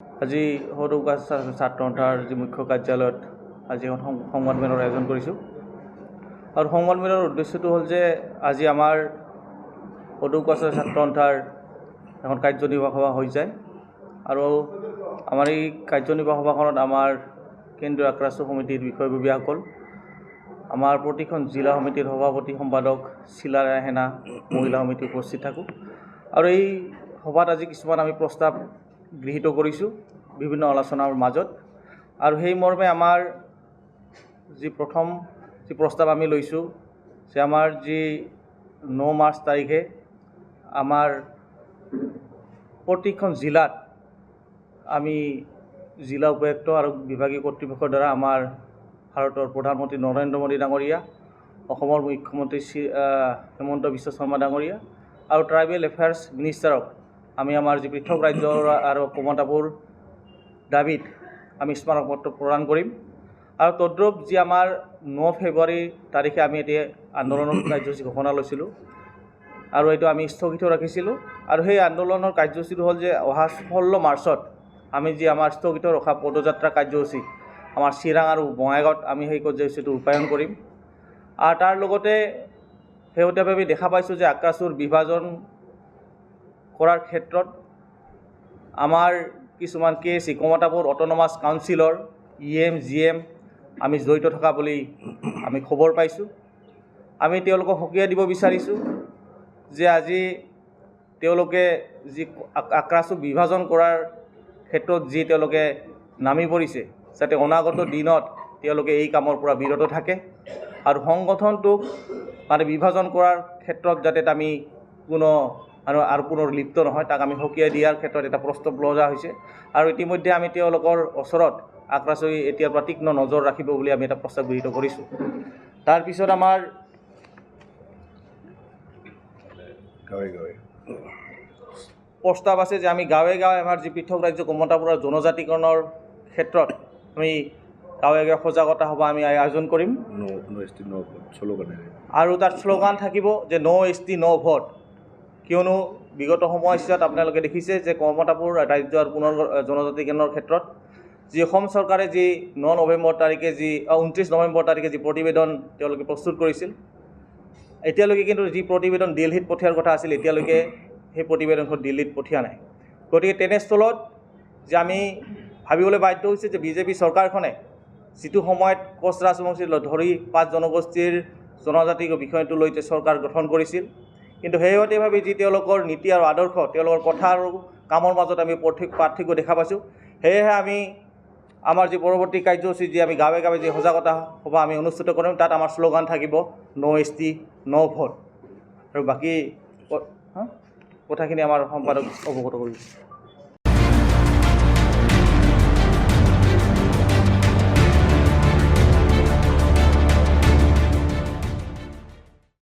আজি সদৌগাছ ছাত্ৰ সন্থাৰ যি মুখ্য কাৰ্যালয়ত আজি এখন সংবাদমেলৰ আয়োজন কৰিছোঁ আৰু সংবাদমেলৰ উদ্দেশ্যটো হ'ল যে আজি আমাৰ সদৌগাছ ছাত্ৰ সন্থাৰ এখন কাৰ্যনিৰ্বাহক সভা হৈ যায় আৰু আমাৰ এই কাৰ্যনিৰ্বাহক সভাখনত আমাৰ কেন্দ্ৰীয় আক্ৰাছু সমিতিৰ বিষয়ববীয়াসকল, আমাৰ প্ৰতিখন জিলা সমিতিৰ সভাপতি সম্পাদক, চিলা সেনা মহিলা সমিতি উপস্থিত থাকোঁ আৰু এই সভাত আজি কিছুমান আমি প্ৰস্তাৱ গৃহীত কৰিছোঁ বিভিন্ন আলোচনাৰ মাজত। আৰু সেই মৰ্মে আমাৰ যি প্ৰথম যি প্ৰস্তাৱ আমি লৈছোঁ যে আমাৰ যি 9 মাৰ্চ তাৰিখে আমাৰ প্ৰতিখন জিলাত আমি জিলা উপায়ুক্ত আৰু বিভাগীয় কৰ্তৃপক্ষৰ দ্বাৰা আমাৰ ভাৰতৰ প্ৰধানমন্ত্ৰী নৰেন্দ্ৰ মোদী ডাঙৰীয়া, অসমৰ মুখ্যমন্ত্ৰী হিমন্ত বিশ্ব শৰ্মা ডাঙৰীয়া আৰু ট্ৰাইবেল এফেয়াৰ্ছ মিনিষ্টাৰক আমি আমাৰ যি পৃথক ৰাজ্য আৰু কমতাপুৰ দাবীত আমি স্মাৰকপত্ৰ প্ৰদান কৰিম। আৰু তদ্ৰূপ যি আমাৰ 9 ফেব্ৰুৱাৰী তাৰিখে আমি এতিয়া আন্দোলনৰ কাৰ্যসূচী ঘোষণা লৈছিলোঁ আৰু এইটো আমি স্থগিত ৰাখিছিলোঁ আৰু সেই আন্দোলনৰ কাৰ্যসূচীটো হ'ল যে অহা 16 মাৰ্চত আমি যি আমাৰ স্থগিত ৰখা পদযাত্ৰা কাৰ্যসূচী আমাৰ চিৰাং আৰু বঙাইগাঁৱত আমি সেই কাৰ্যসূচীটো ৰূপায়ণ কৰিম। আৰু তাৰ লগতে শেহতীয়াভাৱে দেখা পাইছোঁ যে আক্ৰাছুৰ বিভাজন কৰাৰ ক্ষেত্ৰত আমাৰ কিছুমান কেছ কমতাপুৰ অট'নমাছ কাউন্সিলৰ EM GM আমি জড়িত থকা বুলি আমি খবৰ পাইছোঁ। আমি তেওঁলোকক সকীয়াই দিব বিচাৰিছোঁ যে আজি তেওঁলোকে যি আক্ৰাছু বিভাজন কৰাৰ ক্ষেত্ৰত যি তেওঁলোকে নামি পৰিছে, যাতে অনাগত দিনত তেওঁলোকে এই কামৰ পৰা বিৰত থাকে আৰু সংগঠনটোক মানে বিভাজন কৰাৰ ক্ষেত্ৰত যাতে আমি আৰু পুনৰ লিপ্ত নহয়, তাক আমি সকীয়াই দিয়াৰ ক্ষেত্ৰত এটা প্ৰস্তাৱ লোৱা হৈছে আৰু ইতিমধ্যে আমি তেওঁলোকৰ ওচৰত আক্ৰাছুই এতিয়াৰ পৰা তীক্ষ্ণ নজৰ ৰাখিব বুলি আমি এটা প্ৰস্তাৱ গৃহীত কৰিছোঁ। তাৰপিছত আমাৰ প্ৰস্তাৱ আছে যে আমি গাঁৱে গাঁৱে আমাৰ যি পৃথক ৰাজ্য কমতাপুৰৰ জনজাতিকৰণৰ ক্ষেত্ৰত আমি গাঁৱে গাঁৱে সজাগতা সভা আমি আয়োজন কৰিম আৰু তাৰ শ্লোগান থাকিব যে নো ST নো ভোট। কিয়নো বিগত সময়ছোৱাত আপোনালোকে দেখিছে যে কমতাপুৰ ৰাজ্য আৰু পুনৰ জনজাতিকৰণৰ ক্ষেত্ৰত যি অসম চৰকাৰে যি 29 নৱেম্বৰ তাৰিখে যি প্ৰতিবেদন তেওঁলোকে প্ৰস্তুত কৰিছিল, এতিয়ালৈকে কিন্তু যি প্ৰতিবেদন দিল্লীত পঠিওৱাৰ কথা আছিল এতিয়ালৈকে সেই প্ৰতিবেদনখন দিল্লীত পঠিওৱা নাই। গতিকে তেনেস্থলত যে আমি ভাবিবলৈ বাধ্য হৈছে যে বিজেপি চৰকাৰখনে যিটো সময়ত কোচ ৰাজবংশীক ধৰি 5 জনগোষ্ঠীৰ জনজাতিক বিষয়টো লৈ চৰকাৰ গঠন কৰিছিল, কিন্তু শেহতীয়াভাৱে যি তেওঁলোকৰ নীতি আৰু আদৰ্শ, তেওঁলোকৰ কথা আৰু কামৰ মাজত আমি পাৰ্থক্য দেখা পাইছোঁ। সেয়েহে আমি আমাৰ যি পৰৱৰ্তী কাৰ্যসূচী যি আমি গাঁৱে গাঁৱে যি সজাগতা সভা আমি অনুষ্ঠিত কৰিম, তাত আমাৰ শ্লোগান থাকিব নো ST নো ভোট। আৰু বাকী কথাখিনি আমাৰ সম্পাদক অৱগত কৰিছে।